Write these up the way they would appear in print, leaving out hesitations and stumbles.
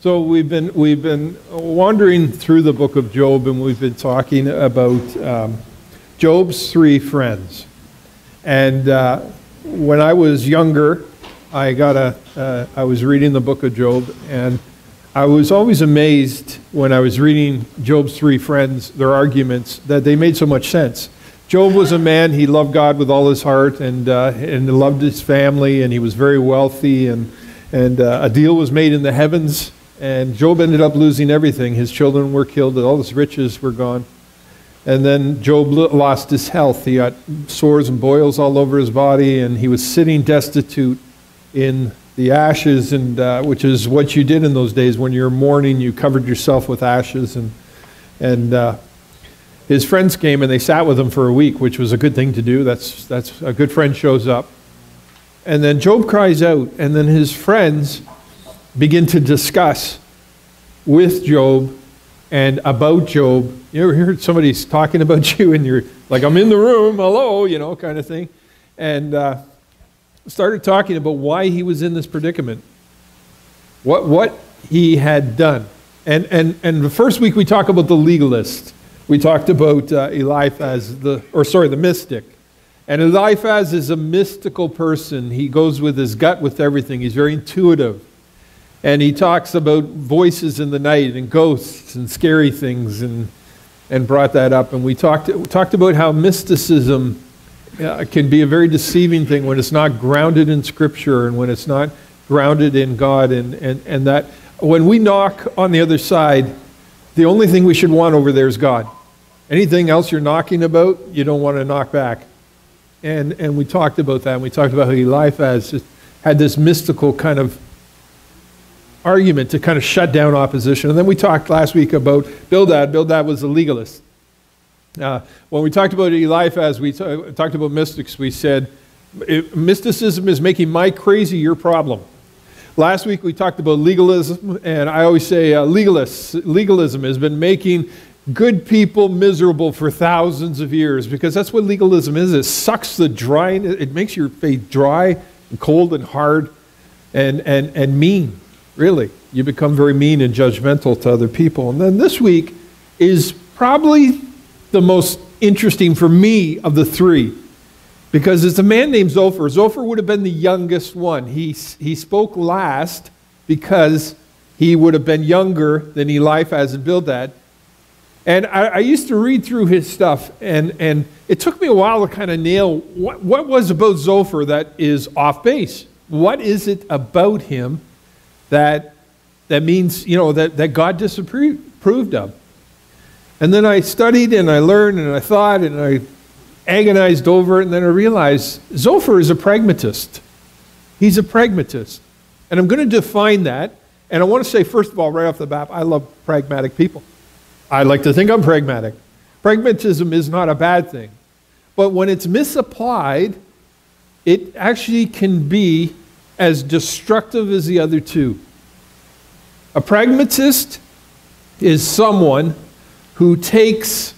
So we've been wandering through the book of Job, and we've been talking about Job's three friends. And when I was younger, I was reading the book of Job, and I was always amazed when I was reading Job's three friends, their arguments, that they made so much sense. Job was a man, he loved God with all his heart, and loved his family, and he was very wealthy, and a deal was made in the heavens. And Job ended up losing everything. His children were killed, all his riches were gone. And then Job lost his health. He got sores and boils all over his body, and he was sitting destitute in the ashes, and which is what you did in those days. When you were mourning, you covered yourself with ashes. And his friends came, and they sat with him for a week, which was a good thing to do. That's a good friend shows up. And then Job cries out, and then his friends begin to discuss with Job and about Job. You ever heard somebody's talking about you and you're like, I'm in the room, hello, kind of thing. And started talking about why he was in this predicament, what he had done. And the first week we talked about the legalist. We talked about Eliphaz, the mystic. And Eliphaz is a mystical person. He goes with his gut with everything. He's very intuitive. And he talks about voices in the night and ghosts and scary things, and brought that up. And we talked about how mysticism can be a very deceiving thing when it's not grounded in Scripture and when it's not grounded in God. And that when we knock on the other side, the only thing we should want over there is God. Anything else you're knocking about, you don't want to knock back. And we talked about that. And we talked about how Eliphaz had this mystical kind of argument to kind of shut down opposition. And then we talked last week about Bildad. Bildad was a legalist. When we talked about Eliphaz, we talked about mystics. We said, mysticism is making my crazy your problem. Last week we talked about legalism, and I always say legalism has been making good people miserable for thousands of years, because that's what legalism is. It sucks the dry, it makes your faith dry and cold and hard and mean. Really, you become very mean and judgmental to other people. And then this week is probably the most interesting for me of the three, because it's a man named Zophar. Zophar would have been the youngest one. He spoke last because he would have been younger than Eliphaz and Bildad. And I used to read through his stuff, and it took me a while to kind of nail what was about Zophar that is off base. What is it about him that means, that God disapproved of? And then I studied and I learned and I thought and I agonized over it, and then I realized Zophar is a pragmatist. He's a pragmatist. And I'm going to define that. And I want to say, first of all, right off the bat, I love pragmatic people. I like to think I'm pragmatic. Pragmatism is not a bad thing. But when it's misapplied, it actually can be as destructive as the other two. A pragmatist is someone who takes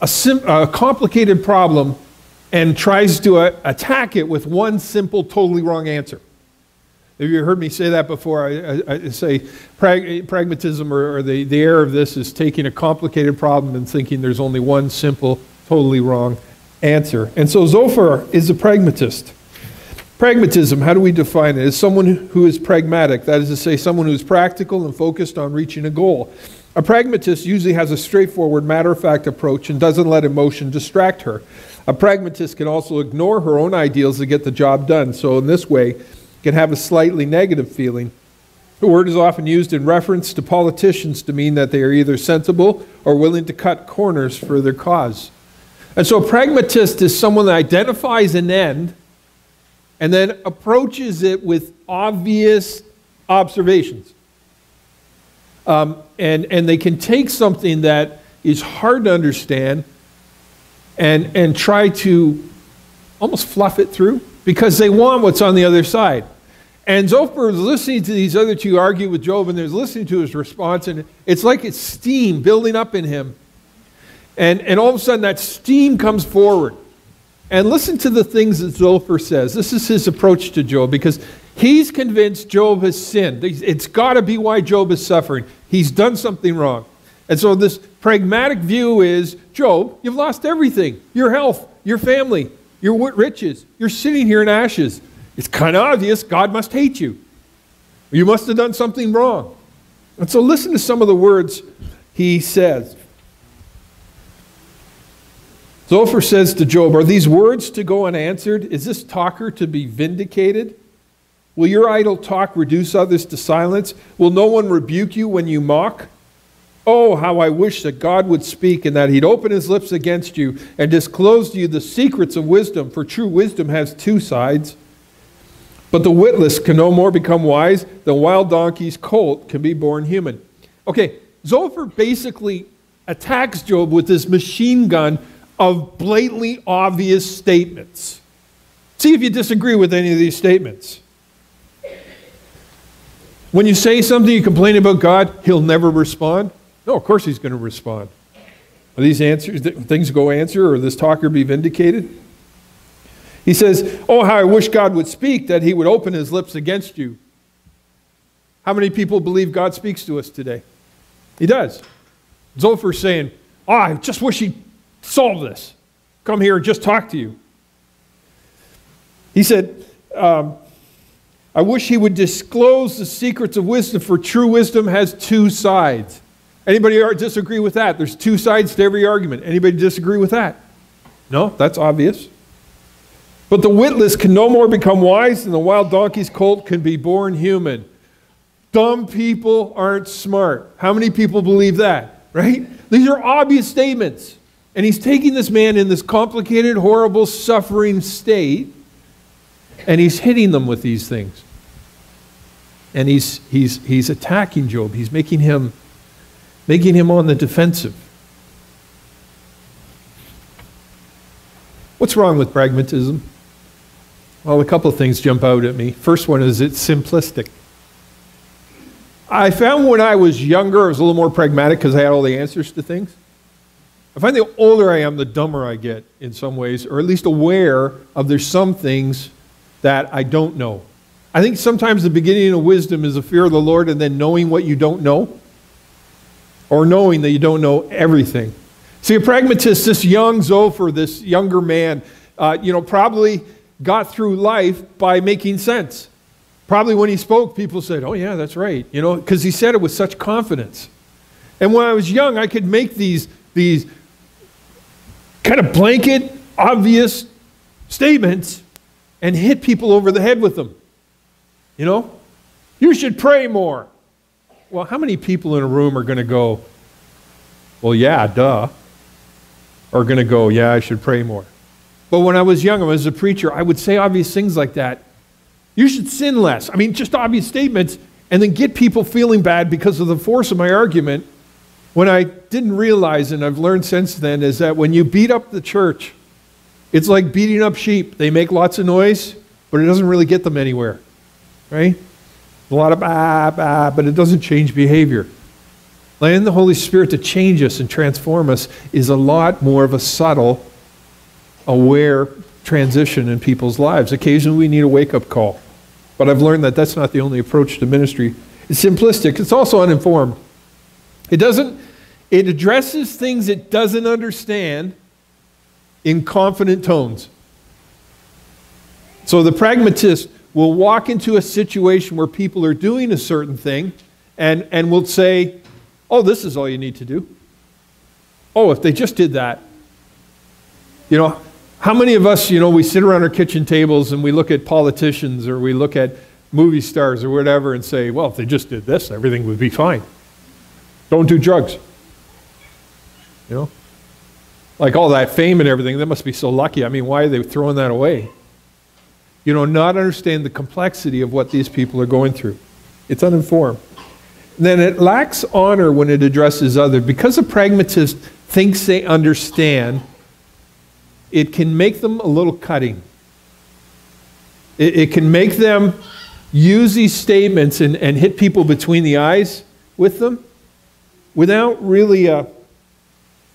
a complicated problem and tries to attack it with one simple, totally wrong answer. Have you heard me say that before? I say pragmatism, or the error of this, is taking a complicated problem and thinking there's only one simple, totally wrong answer. And so Zophar is a pragmatist. Pragmatism, how do we define it? It's someone who is pragmatic. That is to say, someone who is practical and focused on reaching a goal. A pragmatist usually has a straightforward, matter-of-fact approach and doesn't let emotion distract her. A pragmatist can also ignore her own ideals to get the job done. So in this way, can have a slightly negative feeling. The word is often used in reference to politicians to mean that they are either sensible or willing to cut corners for their cause. And so a pragmatist is someone that identifies an end and then approaches it with obvious observations. And they can take something that is hard to understand and try to almost fluff it through, because they want what's on the other side. And Zophar is listening to these other two argue with Job, and they're listening to his response, and it's like it's steam building up in him. And all of a sudden that steam comes forward. And listen to the things that Zophar says. This is his approach to Job, because He's convinced Job has sinned. It's got to be why Job is suffering. He's done something wrong. And so this pragmatic view is, Job, you've lost everything. Your health, your family, your riches. You're sitting here in ashes. It's kind of obvious God must hate you. You must have done something wrong. And so listen to some of the words he says. Zophar says to Job, are these words to go unanswered? Is this talker to be vindicated? Will your idle talk reduce others to silence? Will no one rebuke you when you mock? Oh, how I wish that God would speak and that he'd open his lips against you and disclose to you the secrets of wisdom, for true wisdom has two sides. But the witless can no more become wise than wild donkey's colt can be born human. Okay, Zophar basically attacks Job with this machine gun of blatantly obvious statements. See if you disagree with any of these statements. When you say something, you complain about God, he'll never respond. No, of course he's going to respond. Are these answers, things go answer, or this talker be vindicated? He says, oh, how I wish God would speak, that he would open his lips against you. How many people believe God speaks to us today? He does. Zophar's saying, oh, I just wish he'd solve this. Come here and just talk to you. He said, I wish he would disclose the secrets of wisdom, for true wisdom has two sides. Anybody disagree with that? There's two sides to every argument. Anybody disagree with that? No, that's obvious. But the witless can no more become wise than the wild donkey's colt can be born human. Dumb people aren't smart. How many people believe that? Right? These are obvious statements. And he's taking this man in this complicated, horrible, suffering state, and he's hitting them with these things. And he's attacking Job. He's making him on the defensive. What's wrong with pragmatism? Well, a couple of things jump out at me. First one is it's simplistic. I found when I was younger, I was a little more pragmatic because I had all the answers to things. I find the older I am, the dumber I get in some ways, or at least aware of there's some things that I don't know. I think sometimes the beginning of wisdom is a fear of the Lord and then knowing what you don't know, or knowing that you don't know everything. See, a pragmatist, this young Zophar, this younger man, probably got through life by making sense. Probably when he spoke, people said, oh yeah, that's right, because he said it with such confidence. And when I was young, I could make these kind of blanket, obvious statements and hit people over the head with them. You should pray more. Well, how many people in a room are going to go, well, yeah, duh, or going to go, yeah, I should pray more? But when I was young, as a preacher, I would say obvious things like that. You should sin less. I mean, just obvious statements, and then get people feeling bad because of the force of my argument. When I didn't realize, and I've learned since then, is that when you beat up the church, it's like beating up sheep. They make lots of noise, but it doesn't really get them anywhere, right? A lot of bah, bah, but it doesn't change behavior. Allowing the Holy Spirit to change us and transform us is a lot more of a subtle, aware transition in people's lives. Occasionally we need a wake-up call. But I've learned that that's not the only approach to ministry. It's simplistic. It's also uninformed. It addresses things it doesn't understand in confident tones. So the pragmatist will walk into a situation where people are doing a certain thing and will say, oh, this is all you need to do. Oh, if they just did that. How many of us, we sit around our kitchen tables and we look at politicians or we look at movie stars or whatever and say, well, if they just did this, everything would be fine. Don't do drugs. Like all that fame and everything, they must be so lucky. I mean, why are they throwing that away? Not understand the complexity of what these people are going through. It's uninformed. And then it lacks honor when it addresses others. Because a pragmatist thinks they understand, it can make them a little cutting. It can make them use these statements and hit people between the eyes with them without really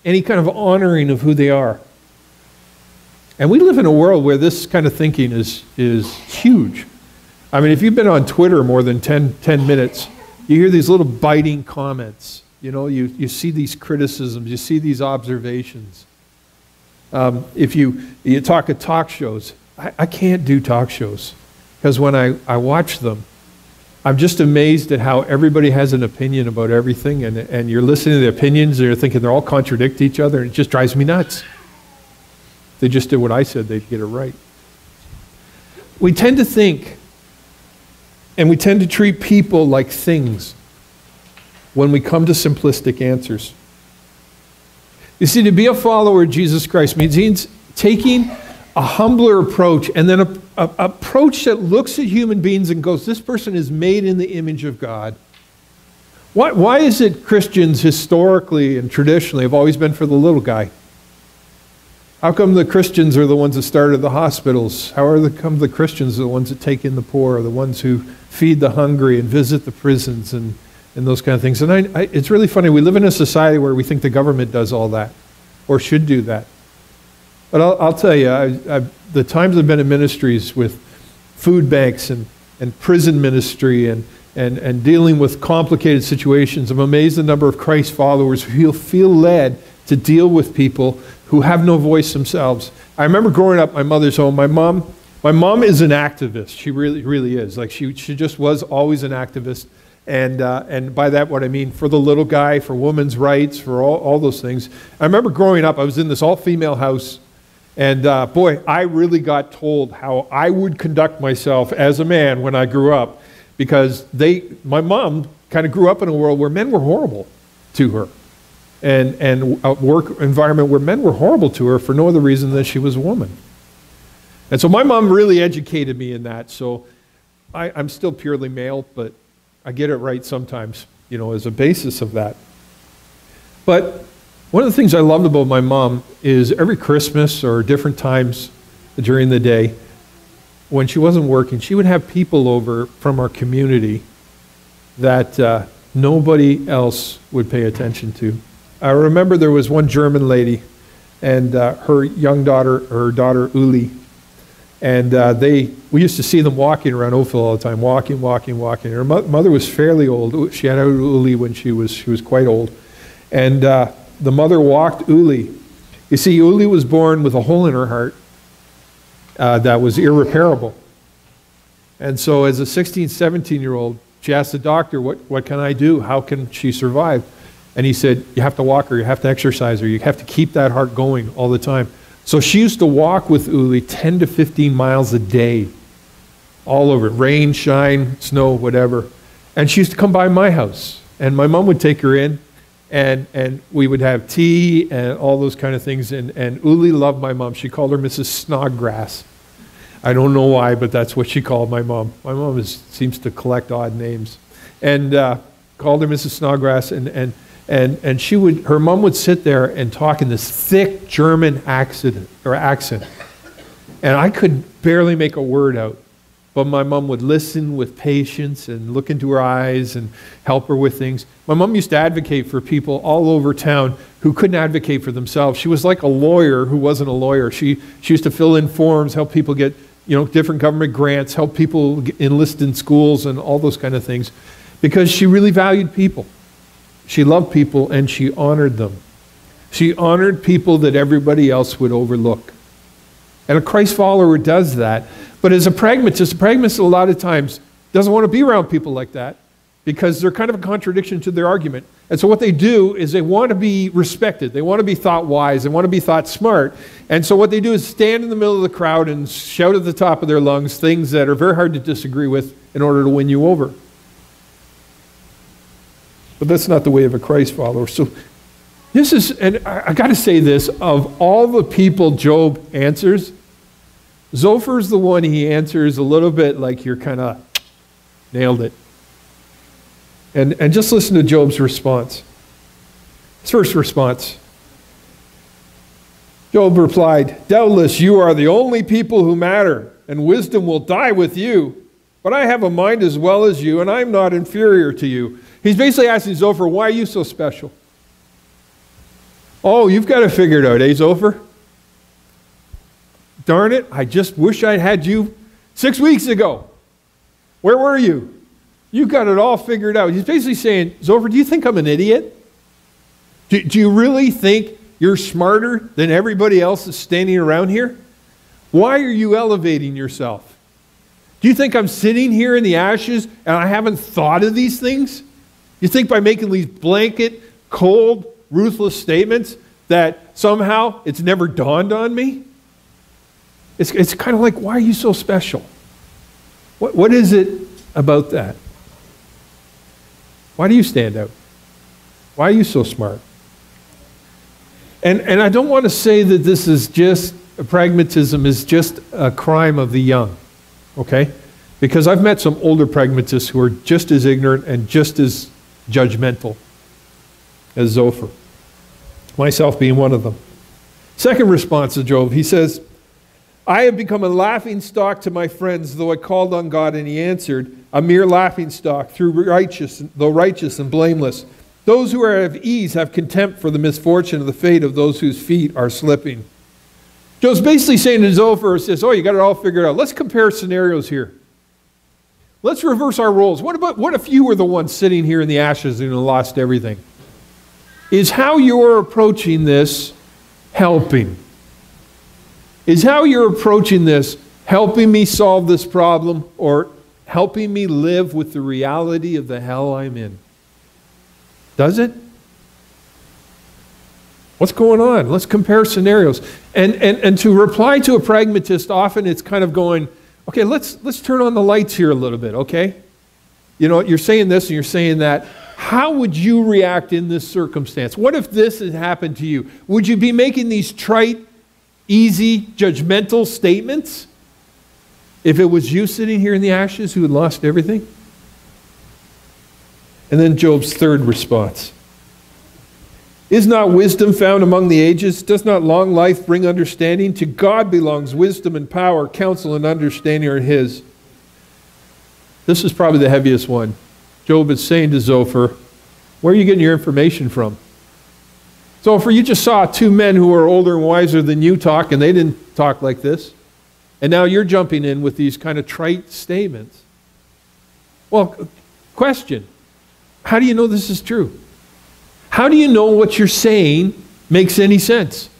any kind of honoring of who they are. And we live in a world where this kind of thinking is huge. I mean, if you've been on Twitter more than 10 minutes, you hear these little biting comments. You know, you see these criticisms, you see these observations. If you talk at talk shows, I can't do talk shows because when I watch them, I'm just amazed at how everybody has an opinion about everything, and you're listening to the opinions, and you're thinking they all contradict each other, and it just drives me nuts. If they just did what I said, they'd get it right. We tend to think, and we tend to treat people like things when we come to simplistic answers. You see, to be a follower of Jesus Christ means taking a humbler approach, and then an approach that looks at human beings and goes, this person is made in the image of God. Why is it Christians historically and traditionally have always been for the little guy? How come the Christians are the ones that started the hospitals? Come the Christians are the ones that take in the poor, the ones who feed the hungry and visit the prisons and those kind of things? And it's really funny. We live in a society where we think the government does all that or should do that. But I'll tell you, the times I've been in ministries with food banks and prison ministry and dealing with complicated situations, I'm amazed the number of Christ followers who feel led to deal with people who have no voice themselves. I remember growing up at my mother's home. My mom is an activist. She really is. Like she just was always an activist. And by that, what I mean, for the little guy, for women's rights, for all those things. I remember growing up, I was in this all-female house. And boy, I really got told how I would conduct myself as a man when I grew up, because my mom kind of grew up in a world where men were horrible to her, and a work environment where men were horrible to her for no other reason than she was a woman. And so my mom really educated me in that. So I'm still purely male, but I get it right sometimes, you know, as a basis of that. But one of the things I loved about my mom is every Christmas or different times during the day, when she wasn't working, she would have people over from our community that nobody else would pay attention to. I remember there was one German lady and her daughter Uli, and we used to see them walking around Ophel all the time, walking. Her mother was fairly old. She had Uli when she was quite old, and the mother walked Uli. You see, Uli was born with a hole in her heart that was irreparable. And so as a 16, 17-year-old, she asked the doctor, what can I do? How can she survive? And he said, you have to walk her, you have to exercise her, you have to keep that heart going all the time. So she used to walk with Uli 10 to 15 miles a day, all over, rain, shine, snow, whatever. And she used to come by my house, and my mom would take her in, and we would have tea and all those kind of things. And Uli loved my mom. She called her Mrs. Snodgrass. I don't know why, but that's what she called my mom. My mom seems to collect odd names. And called her Mrs. Snodgrass. And her mom would sit there and talk in this thick German accent. And I could barely make a word out. But my mom would listen with patience and look into her eyes and help her with things. My mom used to advocate for people all over town who couldn't advocate for themselves. She was like a lawyer who wasn't a lawyer. She used to fill in forms, help people get, different government grants, help people enlist in schools and all those kind of things, because she really valued people. She loved people and she honored them. She honored people that everybody else would overlook. And a Christ follower does that. But as a pragmatist a lot of times doesn't want to be around people like that because they're kind of a contradiction to their argument. And so what they do is they want to be respected. They want to be thought wise. They want to be thought smart. And so what they do is stand in the middle of the crowd and shout at the top of their lungs things that are very hard to disagree with in order to win you over. But that's not the way of a Christ follower. So this is, and I got to say this, of all the people Job answers, Zophar's the one he answers a little bit like you're kind of nailed it. And just listen to Job's response. His first response. Job replied, doubtless you are the only people who matter, and wisdom will die with you. But I have a mind as well as you, and I'm not inferior to you. He's basically asking Zophar, why are you so special? Oh, you've got to figure it out, eh, Zophar? Darn it, I just wish I'd had you 6 weeks ago. Where were you? You got it all figured out. He's basically saying, Zophar, do you think I'm an idiot? Do you really think you're smarter than everybody else that's standing around here? Why are you elevating yourself? Do you think I'm sitting here in the ashes and I haven't thought of these things? You think by making these blanket, cold, ruthless statements that somehow it's never dawned on me? It's kind of like, why are you so special? What is it about that? Why do you stand out? Why are you so smart? And I don't want to say that this is just, pragmatism is just a crime of the young, okay? Because I've met some older pragmatists who are just as ignorant and just as judgmental as Zophar, myself being one of them. Second response of Job, he says, I have become a laughing stock to my friends, though I called on God and he answered, a mere laughing stock, though righteous and blameless. Those who are at ease have contempt for the misfortune of the fate of those whose feet are slipping. Job's basically saying to Zophar, says, oh, you got it all figured out. Let's compare scenarios here. Let's reverse our roles. What if you were the one sitting here in the ashes and lost everything? Is how you're approaching this helping? Is how you're approaching this helping me solve this problem or helping me live with the reality of the hell I'm in? Does it? What's going on? Let's compare scenarios. And to reply to a pragmatist, often it's kind of going, okay, let's turn on the lights here a little bit, okay? You know, you're saying this and you're saying that. How would you react in this circumstance? What if this had happened to you? Would you be making these trite, easy, judgmental statements if it was you sitting here in the ashes who had lost everything? And then Job's third response. Is not wisdom found among the ages? Does not long life bring understanding? To God belongs wisdom and power, counsel and understanding are his. This is probably the heaviest one. Job is saying to Zophar, where are you getting your information from? Zophar, you just saw two men who are older and wiser than you talk, and they didn't talk like this. And now you're jumping in with these kind of trite statements. Well, question. How do you know this is true? How do you know what you're saying makes any sense?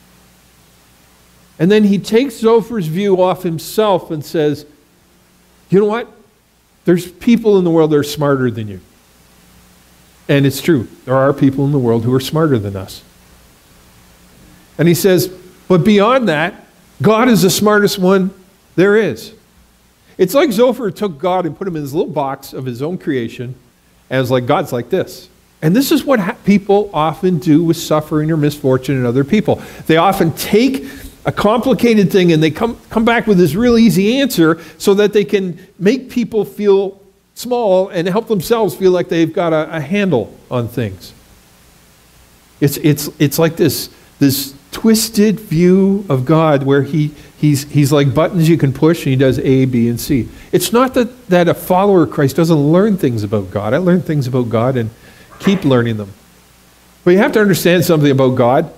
And then he takes Zophar's view off himself and says, you know what? There's people in the world that are smarter than you. And it's true. There are people in the world who are smarter than us. And he says, but beyond that, God is the smartest one there is. It's like Zophar took God and put him in this little box of his own creation, and it's like, God's like this. And this is what people often do with suffering or misfortune in other people. They often take a complicated thing and they come back with this real easy answer so that they can make people feel small and help themselves feel like they've got a handle on things. It's like this twisted view of God where he's like buttons you can push and he does A, B, and C. It's not that a follower of Christ doesn't learn things about God. I learn things about God and keep learning them. But you have to understand something about God.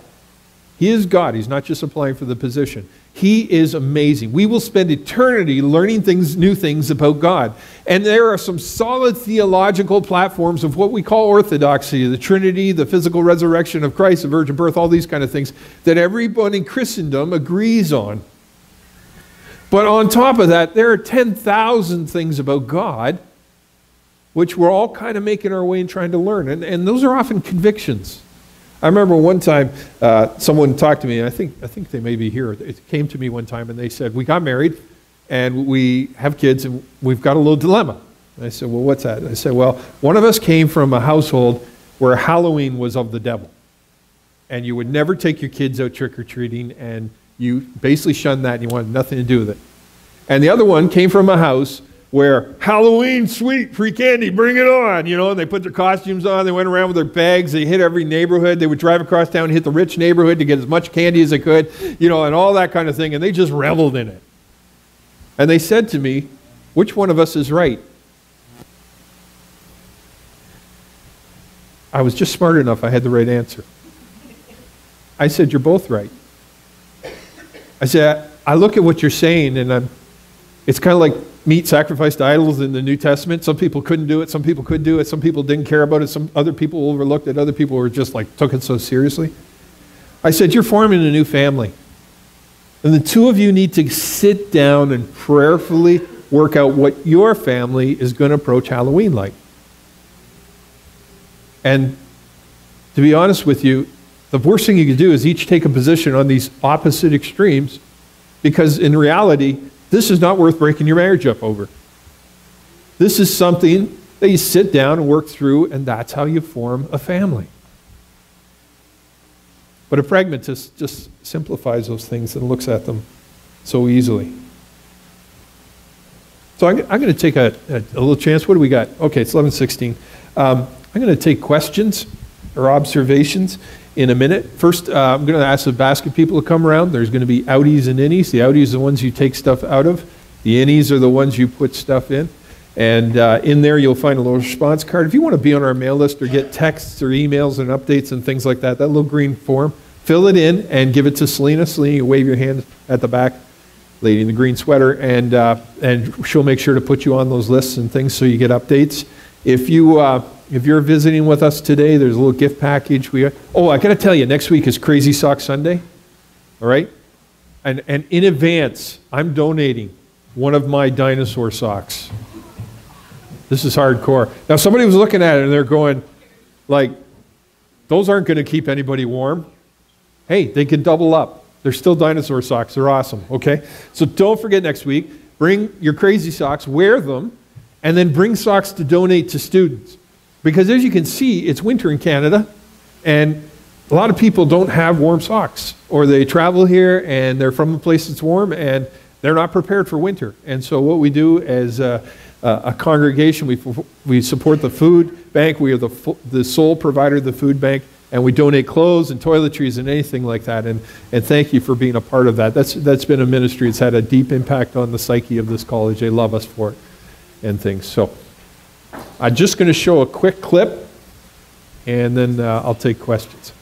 He is God. He's not just applying for the position. He is amazing. We will spend eternity learning new things about God. And there are some solid theological platforms of what we call orthodoxy, the Trinity, the physical resurrection of Christ, the virgin birth, all these kind of things that everyone in Christendom agrees on. But on top of that, there are 10,000 things about God which we're all kind of making our way and trying to learn. And those are often convictions. I remember one time someone talked to me, and I think they may be here. It came to me one time and they said, we got married and we have kids and we've got a little dilemma. And I said, well, what's that? And I said, well, one of us came from a household where Halloween was of the devil. And you would never take your kids out trick-or-treating, and you basically shunned that and you wanted nothing to do with it. And the other one came from a house where Halloween, sweet, free candy, bring it on, you know, and they put their costumes on, they went around with their bags, they hit every neighborhood, they would drive across town and hit the rich neighborhood to get as much candy as they could, you know, and all that kind of thing, and they just reveled in it. And they said to me, which one of us is right? I was just smart enough, I had the right answer. I said, you're both right. I said, I look at what you're saying and It's kind of like meat sacrificed to idols in the New Testament. Some people couldn't do it, some people could do it, some people didn't care about it, some other people overlooked it, other people were just like took it so seriously. I said, you're forming a new family. And the two of you need to sit down and prayerfully work out what your family is going to approach Halloween like. And to be honest with you, the worst thing you can do is each take a position on these opposite extremes, because in reality, this is not worth breaking your marriage up over. This is something that you sit down and work through, and that's how you form a family. But a pragmatist just simplifies those things and looks at them so easily. So I'm going to take a little chance. What do we got? Okay, it's 11:16. I'm going to take questions or observations in a minute. First, I'm going to ask the basket people to come around. There's going to be outies and innies. The outies are the ones you take stuff out of. The innies are the ones you put stuff in. And in there, you'll find a little response card. If you want to be on our mail list or get texts or emails and updates and things like that, that little green form, fill it in and give it to Selena. Selena, you wave your hand at the back, lady in the green sweater, and she'll make sure to put you on those lists and things so you get updates. If you're visiting with us today, there's a little gift package. I got to tell you, next week is Crazy Sock Sunday. All right? And in advance, I'm donating one of my dinosaur socks. This is hardcore. Now, somebody was looking at it and they're going, like, those aren't going to keep anybody warm. Hey, they can double up. They're still dinosaur socks. They're awesome, okay? So don't forget next week, bring your crazy socks, wear them, and then bring socks to donate to students. Because as you can see, it's winter in Canada, and a lot of people don't have warm socks, or they travel here and they're from a place that's warm and they're not prepared for winter. And so what we do as a congregation, we support the food bank. We are the sole provider of the food bank, and we donate clothes and toiletries and anything like that. And thank you for being a part of that. That's been a ministry. It's had a deep impact on the psyche of this college. They love us for it and things. So I'm just going to show a quick clip, and then I'll take questions.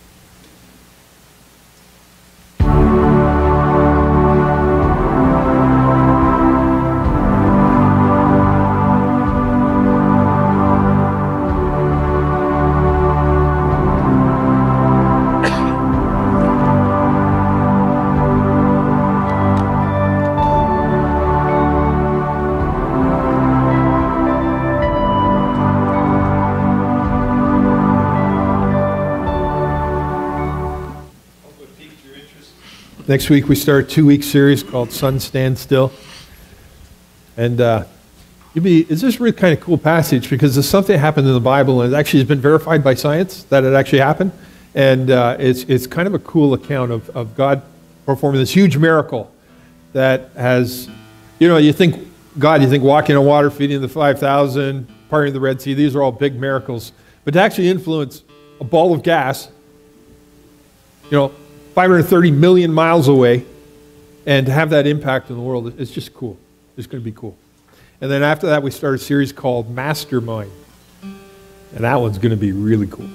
Next week we start a 2-week series called Sun Stand Still. And it's just a really kind of cool passage because there's something that happened in the Bible and it actually has been verified by science that it actually happened. And it's kind of a cool account of God performing this huge miracle that has, you think walking on water, feeding the 5,000, parting the Red Sea, these are all big miracles. But to actually influence a ball of gas, 530 million miles away, and to have that impact in the world, it's just cool. It's going to be cool. And then after that, we start a series called Mastermind. And that one's going to be really cool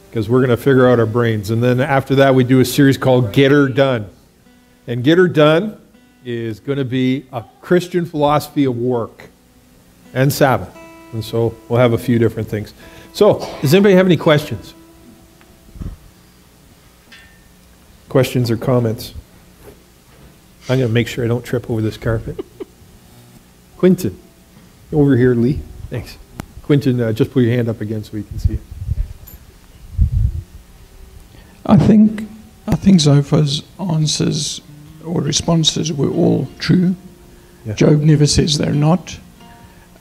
because we're going to figure out our brains. And then after that, we do a series called Get Her Done. And Get Her Done is going to be a Christian philosophy of work and Sabbath. And so we'll have a few different things. So, does anybody have any questions? Questions or comments? I'm going to make sure I don't trip over this carpet. Quinton. Over here, Lee. Thanks. Quinton, just put your hand up again so we can see it. I think Zophar's answers or responses were all true. Yeah. Job never says they're not.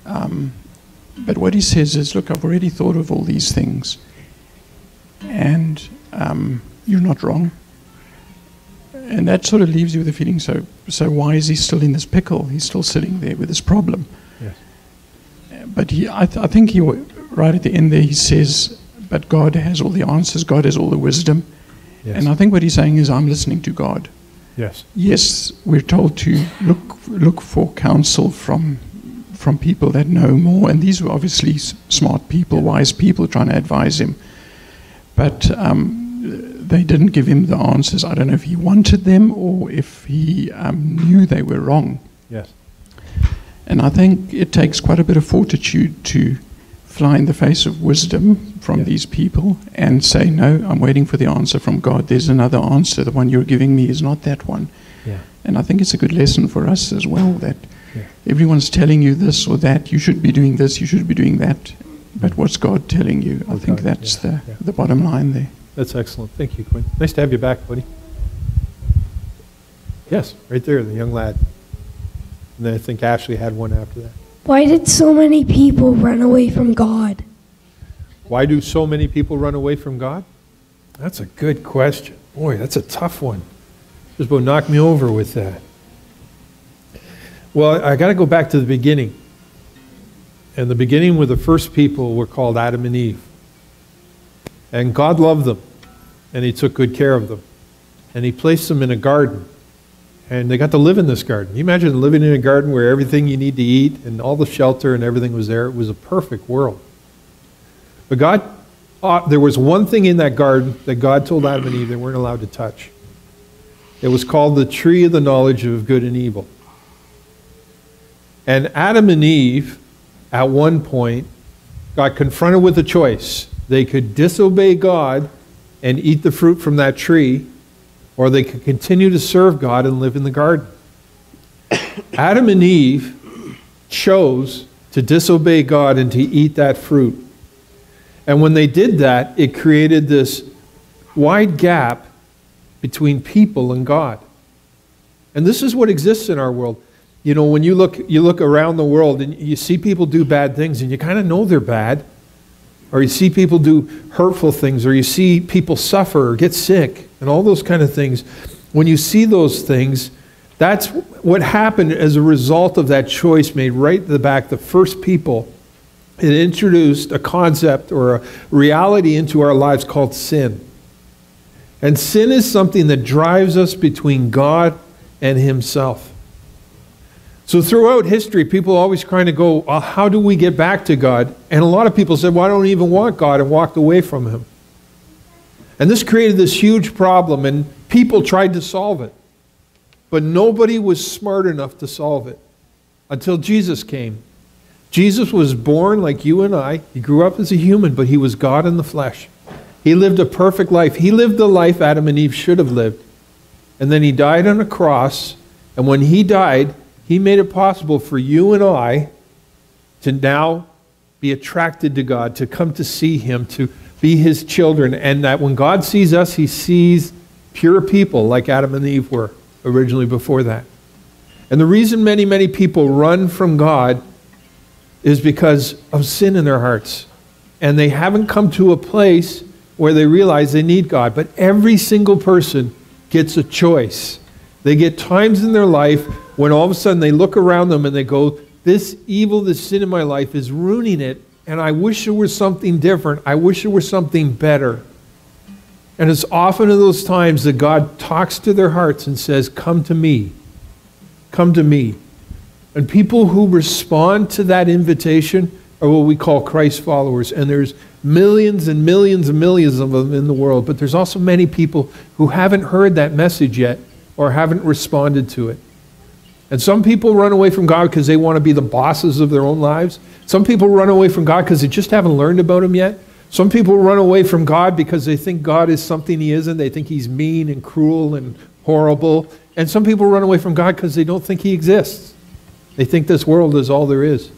But what he says is, look, I've already thought of all these things. And you're not wrong. And that sort of leaves you with a feeling, so why is he still in this pickle? He's still sitting there with this problem. Yes. But I think right at the end there, he says, but God has all the answers, God has all the wisdom. Yes. And I think what he's saying is, I'm listening to God. Yes. Yes, we're told to look for counsel from people that know more. And these were obviously smart people, wise people trying to advise him. But they didn't give him the answers. I don't know if he wanted them or if he knew they were wrong. Yes. And I think it takes quite a bit of fortitude to fly in the face of wisdom from these people and say, no, I'm waiting for the answer from God. There's another answer. The one you're giving me is not that one. Yeah. And I think it's a good lesson for us as well, that everyone's telling you this or that. You should be doing this, you should be doing that. But what's God telling you? I think that's the bottom line there. That's excellent. Thank you, Quinn. Nice to have you back, buddy. Yes, right there, the young lad. And then I think Ashley had one after that. Why did so many people run away from God? Why do so many people run away from God? That's a good question. Boy, that's a tough one. Just about knocked me over with that. Well, I got to go back to the beginning. And the beginning were the first people were called Adam and Eve. And God loved them. And he took good care of them. And he placed them in a garden. And they got to live in this garden. You imagine living in a garden where everything you need to eat and all the shelter and everything was there. It was a perfect world. But God, there was one thing in that garden that God told Adam and Eve they weren't allowed to touch. It was called the tree of the knowledge of good and evil. And Adam and Eve, at one point, got confronted with a choice. They could disobey God and eat the fruit from that tree, or they could continue to serve God and live in the garden. Adam and Eve chose to disobey God and to eat that fruit. And when they did that, it created this wide gap between people and God. And this is what exists in our world. You know, when you look around the world and you see people do bad things and you kind of know they're bad, or you see people do hurtful things, or you see people suffer or get sick, and all those kind of things. When you see those things, that's what happened as a result of that choice made right at the back. The first people, it introduced a concept or a reality into our lives called sin. And sin is something that drives us between God and himself. So throughout history, people always trying to go, well, how do we get back to God? And a lot of people said, well, I don't even want God, and walked away from him. And this created this huge problem, and people tried to solve it. But nobody was smart enough to solve it until Jesus came. Jesus was born like you and I. He grew up as a human, but he was God in the flesh. He lived a perfect life. He lived the life Adam and Eve should have lived. And then he died on a cross, and when he died, he made it possible for you and I to now be attracted to God, to come to see him, to be his children, and that when God sees us, he sees pure people like Adam and Eve were originally before that. And the reason many, many people run from God is because of sin in their hearts. And they haven't come to a place where they realize they need God. But every single person gets a choice. They get times in their life when all of a sudden they look around them and they go, this evil, this sin in my life is ruining it, and I wish there was something different. I wish there was something better. And it's often in those times that God talks to their hearts and says, come to me. Come to me. And people who respond to that invitation are what we call Christ followers. And there's millions and millions and millions of them in the world. But there's also many people who haven't heard that message yet or haven't responded to it. And some people run away from God because they want to be the bosses of their own lives. Some people run away from God because they just haven't learned about him yet. Some people run away from God because they think God is something he isn't. They think he's mean and cruel and horrible. And some people run away from God because they don't think he exists. They think this world is all there is.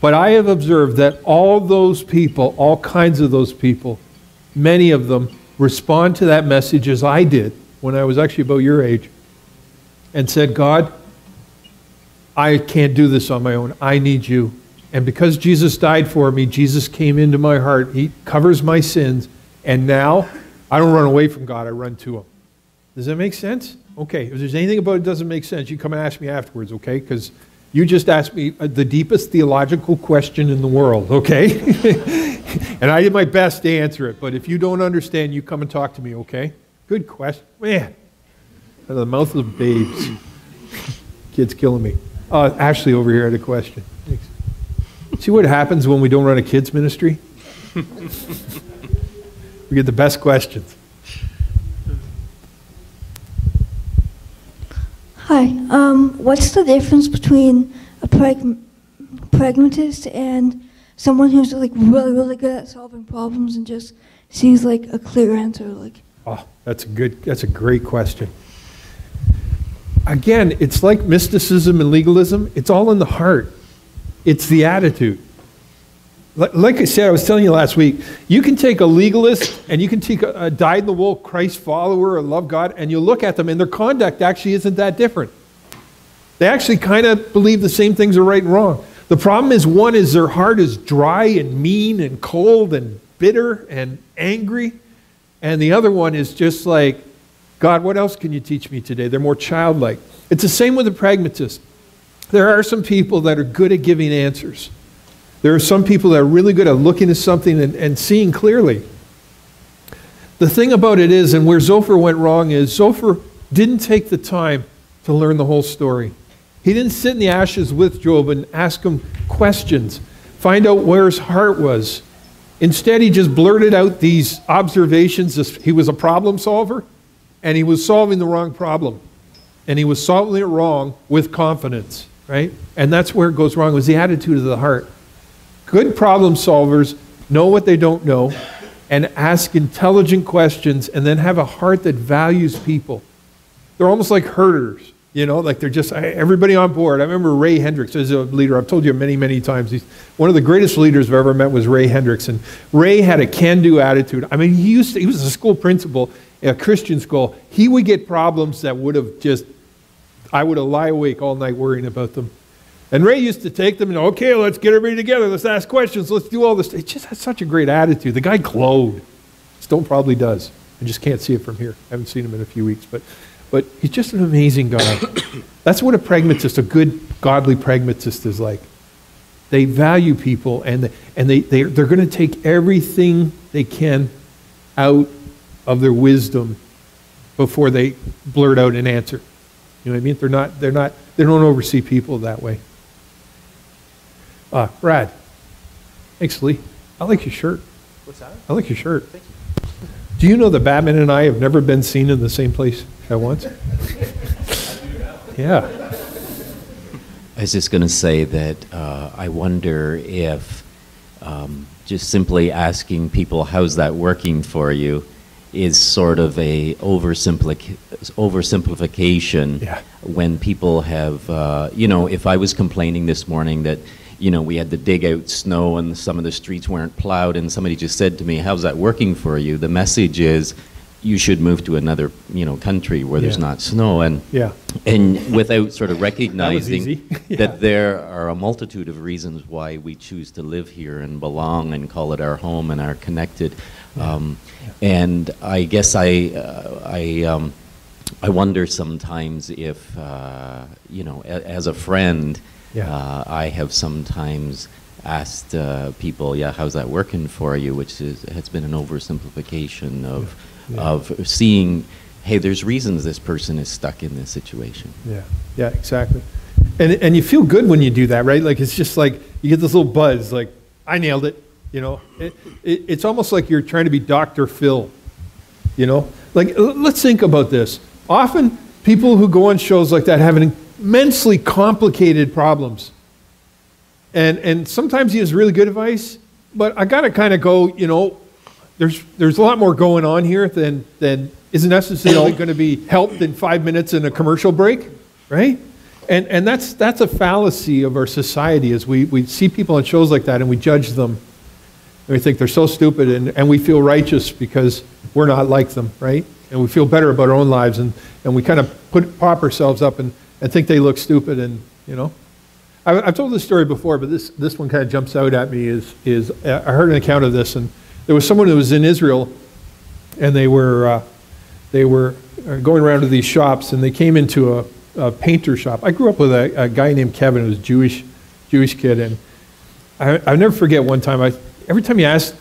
But I have observed that all those people, all kinds of those people, many of them respond to that message as I did when I was actually about your age, and said, God, I can't do this on my own. I need you. And because Jesus died for me, Jesus came into my heart. He covers my sins. And now I don't run away from God. I run to him. Does that make sense? Okay. If there's anything about it that doesn't make sense, you come and ask me afterwards, okay? Because you just asked me the deepest theological question in the world, okay? And I did my best to answer it. But if you don't understand, you come and talk to me, okay? Good question. Man, out of the mouth of babes. Kid's killing me. Ashley over here had a question. Thanks. See what happens when we don't run a kids ministry? We get the best questions. Hi. What's the difference between a pragmatist and someone who's like really, really good at solving problems and just sees like a clear answer? Like, oh, that's a great question. Again, it's like mysticism and legalism. It's all in the heart. It's the attitude. Like I said, I was telling you last week, you can take a legalist and you can take a dyed-in-the-wool Christ follower or love God, and you look at them and their conduct actually isn't that different. They actually kind of believe the same things are right and wrong. The problem is, one is their heart is dry and mean and cold and bitter and angry, and the other one is just like, God, what else can you teach me today? They're more childlike. It's the same with the pragmatist. There are some people that are good at giving answers. There are some people that are really good at looking at something and seeing clearly. The thing about it is, and where Zophar went wrong is, Zophar didn't take the time to learn the whole story. He didn't sit in the ashes with Job and ask him questions, find out where his heart was. Instead, he just blurted out these observations. He was a problem solver, and he was solving the wrong problem. And he was solving it wrong with confidence, right? And that's where it goes wrong, was the attitude of the heart. Good problem solvers know what they don't know and ask intelligent questions and then have a heart that values people. They're almost like herders, you know, like they're just everybody on board. I remember Ray Hendricks as a leader. I've told you many, many times. One of the greatest leaders I've ever met was Ray Hendricks. And Ray had a can-do attitude. I mean, he was a school principal at a Christian school. He would get problems that would have just, I would have lie awake all night worrying about them. And Ray used to take them and, okay, let's get everybody together. Let's ask questions. Let's do all this. He just had such a great attitude. The guy glowed. Still probably does. I just can't see it from here. I haven't seen him in a few weeks. But he's just an amazing guy. That's what a pragmatist, a good, godly pragmatist is like. They value people, and they're going to take everything they can out of their wisdom before they blurt out an answer. You know what I mean? They don't oversee people that way. Brad. Thanks, Lee. I like your shirt. What's that? I like your shirt. Thank you. Do you know that Batman and I have never been seen in the same place at once? Yeah. I was just going to say that I wonder if just simply asking people, how's that working for you, is sort of a oversimplification. Yeah. When people have, you know, if I was complaining this morning that, you know, we had to dig out snow and some of the streets weren't plowed, and somebody just said to me, how's that working for you? The message is, you should move to another, you know, country where there's not snow. And without sort of recognizing that there are a multitude of reasons why we choose to live here and belong and call it our home and are connected. And I guess I wonder sometimes if, you know, as a friend, I have sometimes asked people, how's that working for you? Which has been an oversimplification of seeing, hey, there's reasons this person is stuck in this situation. Yeah, exactly. And you feel good when you do that, right? Like, it's just like you get this little buzz, like, I nailed it. You know, it's almost like you're trying to be Dr. Phil. You know, like, let's think about this. Often people who go on shows like that have immensely complicated problems. And sometimes he has really good advice, but I got to kind of go, you know, there's a lot more going on here than isn't necessarily going to be helped in 5 minutes in a commercial break, right? And that's a fallacy of our society, is we see people on shows like that and we judge them. And we think they're so stupid, and we feel righteous because we're not like them, right? And we feel better about our own lives, and we kind of pop ourselves up and think they look stupid, and, you know. I've told this story before, but this one kind of jumps out at me, is I heard an account of this, and there was someone who was in Israel, and they were going around to these shops, and they came into a painter shop. I grew up with a guy named Kevin, who was a Jewish kid, and I'll never forget one time, every time you asked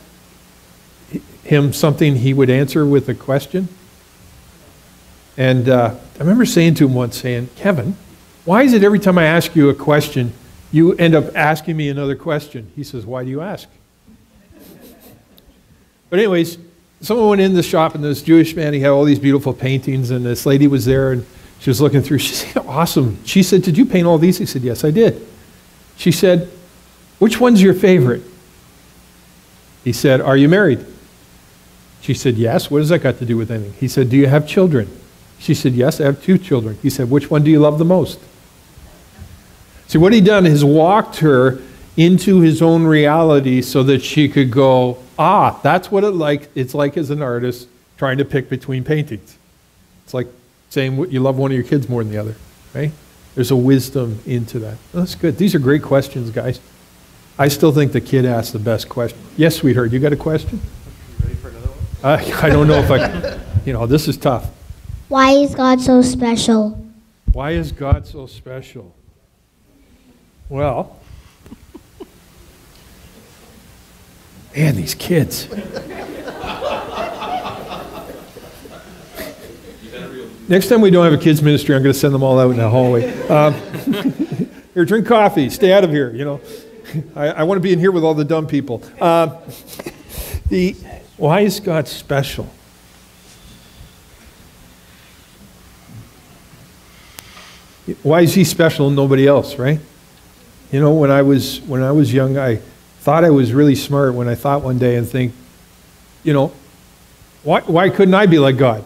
him something, he would answer with a question. And I remember saying to him once, Kevin, why is it every time I ask you a question, you end up asking me another question? He says, why do you ask? But anyways, someone went in the shop, and this Jewish man, he had all these beautiful paintings, and this lady was there, and she was looking through. She said, awesome. She said, did you paint all these? He said, yes, I did. She said, which one's your favorite? He said, are you married? She said, yes. What does that got to do with anything? He said, do you have children? She said, yes, I have 2 children. He said, which one do you love the most? See, what he done is walked her into his own reality so that she could go, that's what it's like as an artist trying to pick between paintings. It's like saying you love one of your kids more than the other, right? There's a wisdom into that. That's good. These are great questions, guys. I still think the kid asked the best question. Yes, sweetheart, you got a question? You ready for another one? I don't know if this is tough. Why is God so special? Why is God so special? Well, man, these kids. Next time we don't have a kids ministry, I'm going to send them all out in the hallway. Here, drink coffee. Stay out of here, I want to be in here with all the dumb people. Why is God special? Why is he special and nobody else, right? When I was young, I thought I was really smart when I thought one day and think, why couldn't I be like God?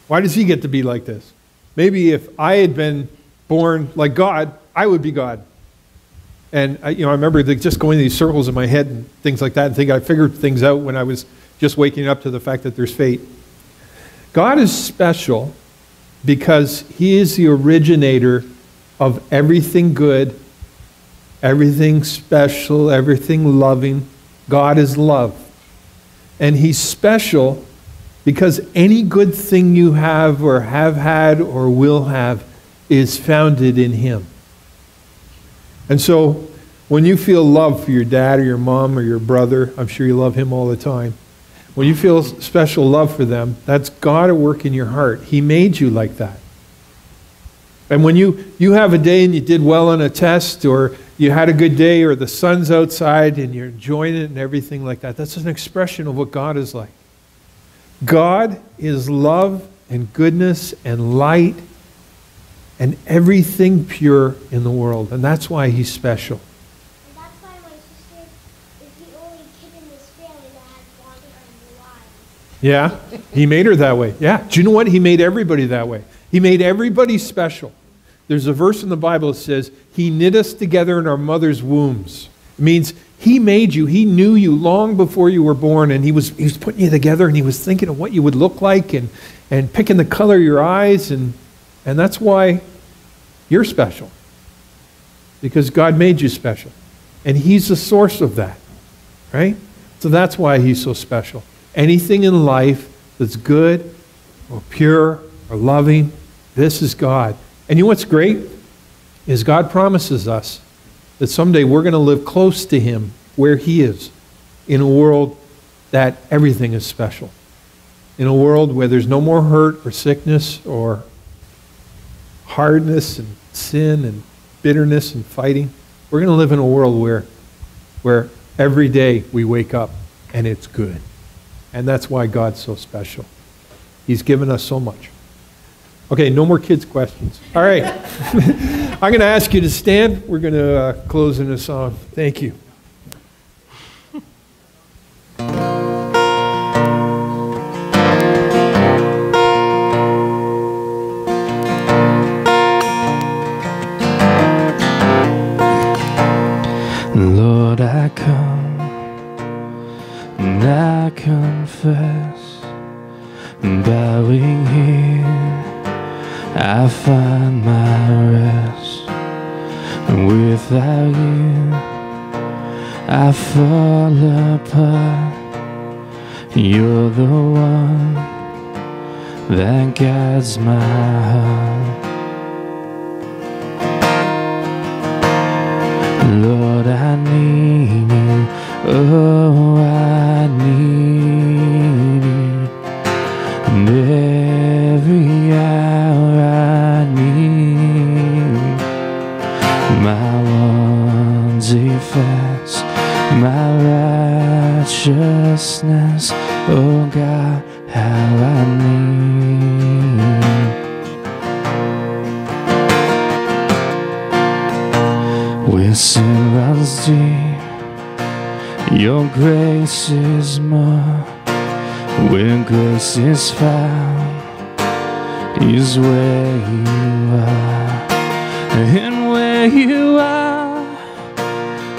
Why does he get to be like this? Maybe if I had been born like God, I would be God. And I remember just going these circles in my head and things like that and thinking I figured things out when I was just waking up to the fact that there's fate. God is special because he is the originator of everything good, everything special, everything loving. God is love. And he's special because any good thing you have or have had or will have is founded in him. And so when you feel love for your dad or your mom or your brother, I'm sure you love him all the time. When you feel special love for them, that's God at work in your heart. He made you like that. And when you have a day and you did well on a test, or you had a good day, or the sun's outside and you're enjoying it and everything like that, that's an expression of what God is like. God is love and goodness and light and everything pure in the world. And that's why he's special. And that's why my sister is the only kid in this family that has blonde hair and blue eyes. Yeah, he made her that way. Yeah, do you know what? He made everybody that way. He made everybody special. There's a verse in the Bible that says, he knit us together in our mother's wombs. It means he made you. He knew you long before you were born, and he was putting you together, and he was thinking of what you would look like and picking the color of your eyes, and that's why you're special. Because God made you special. And he's the source of that. Right? So that's why he's so special. Anything in life that's good or pure or loving, this is God. And you know what's great? Is God promises us that someday we're going to live close to him where he is, in a world that everything is special. In a world where there's no more hurt or sickness or hardness and sin and bitterness and fighting. We're going to live in a world where every day we wake up and it's good. And that's why God's so special. He's given us so much. Okay, no more kids' questions. All right. I'm going to ask you to stand. We're going to close in a song. Thank you. Lord, I come and I confess, bowing here I find my rest. Without you I fall apart. You're the one that guides my heart. Lord, I need you, oh, I need you. And every hour I need you. My one defense, my righteousness, oh God, how I need you. Where sin runs deep, your grace is more. Where grace is found is where you are. And where you are,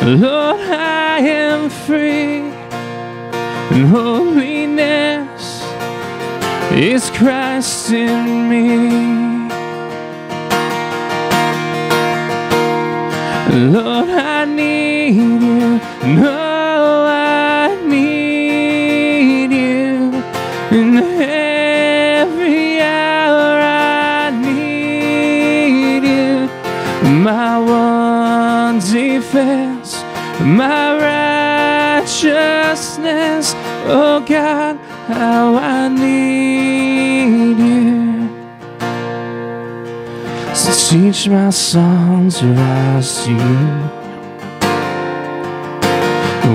Lord, I am free. And holiness is Christ in me. Lord, I need you. No, I need you. In every hour I need you. My one defense, my righteousness. Oh God, how I need you. So teach my song to rise to you.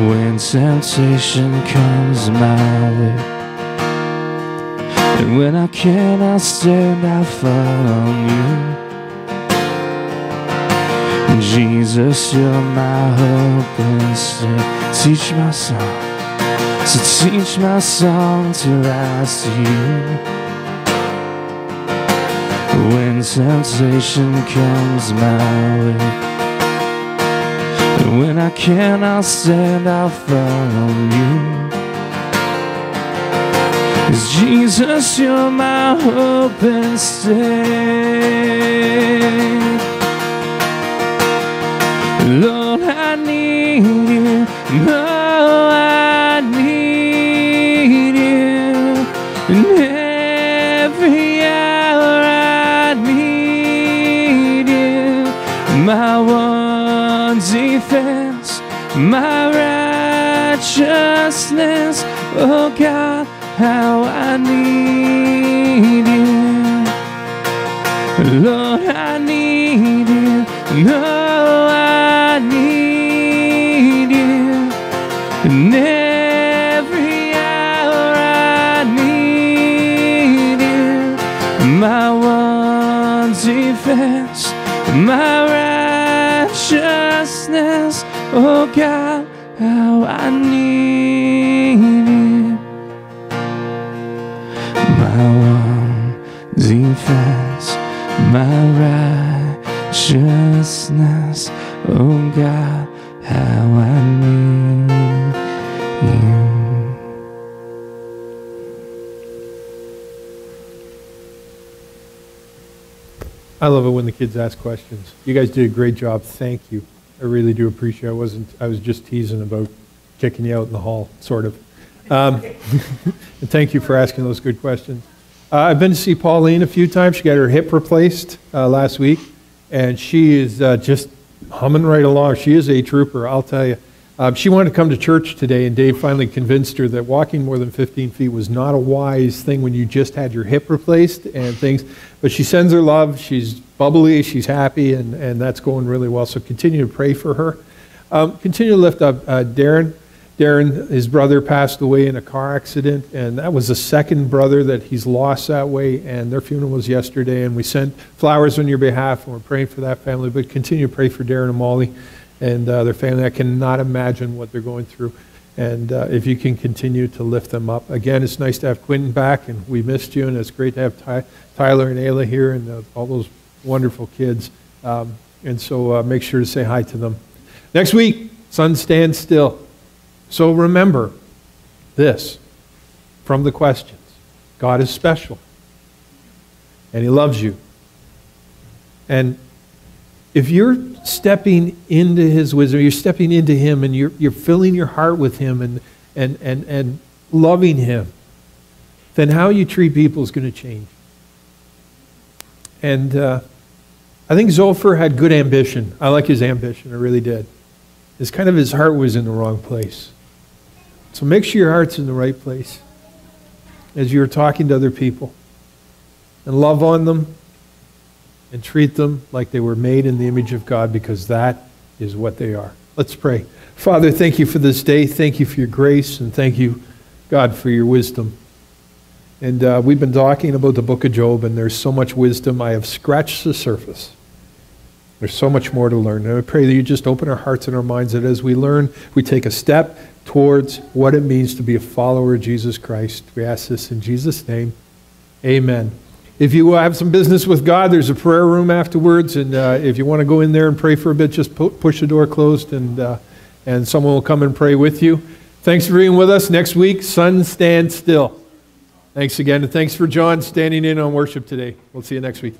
When temptation comes my way, and when I cannot stand, I fall on you. Jesus, you're my hope instead. Teach my song, so teach my song to rise to you. When temptation comes my way, and when I cannot stand, I'll fall on you. 'Cause Jesus, you're my hope and stay. Lord, I need you. No, I need you. In every hour I need you. My one defense, my righteousness. Oh God, how I need you. Lord, I need you. No, I need you. In every hour I need you. My one defense, my righteousness. Oh God, how I need you. My one defense, my righteousness. Oh God, how I need you. I love it when the kids ask questions. You guys did a great job. Thank you. I really do appreciate it. I was just teasing about kicking you out in the hall, sort of. And thank you for asking those good questions. I've been to see Pauline a few times. She got her hip replaced last week, and she is just humming right along. She is a trooper, I'll tell you. She wanted to come to church today, and Dave finally convinced her that walking more than 15 feet was not a wise thing when you just had your hip replaced and things. But she sends her love. She's bubbly. She's happy, and that's going really well. So continue to pray for her. Continue to lift up Darren. Darren, his brother, passed away in a car accident, and that was the second brother that he's lost that way, and their funeral was yesterday, and we sent flowers on your behalf, and we're praying for that family. But continue to pray for Darren and Molly and their family. I cannot imagine what they're going through. And if you can continue to lift them up. Again, it's nice to have Quentin back, and we missed you, and it's great to have Tyler and Ayla here and all those wonderful kids. And so make sure to say hi to them. Next week, sun stands still. So remember this from the questions. God is special, and He loves you. And if you're stepping into His wisdom, you're stepping into Him, and you're filling your heart with Him and loving Him, then how you treat people is going to change. And I think Zophar had good ambition. I like his ambition, I really did. It's kind of his heart was in the wrong place. So make sure your heart's in the right place as you're talking to other people. And love on them and treat them like they were made in the image of God, because that is what they are. Let's pray. Father, thank you for this day. Thank you for your grace, and thank you, God, for your wisdom. And we've been talking about the book of Job, and there's so much wisdom. I have scratched the surface. There's so much more to learn. And I pray that you just open our hearts and our minds, that as we learn, we take a step towards what it means to be a follower of Jesus Christ. We ask this in Jesus' name. Amen. If you have some business with God, there's a prayer room afterwards, and if you want to go in there and pray for a bit, just push the door closed, and someone will come and pray with you. Thanks for being with us. Next week, Sun Stand Still. Thanks again, and thanks for John standing in on worship today. We'll see you next week.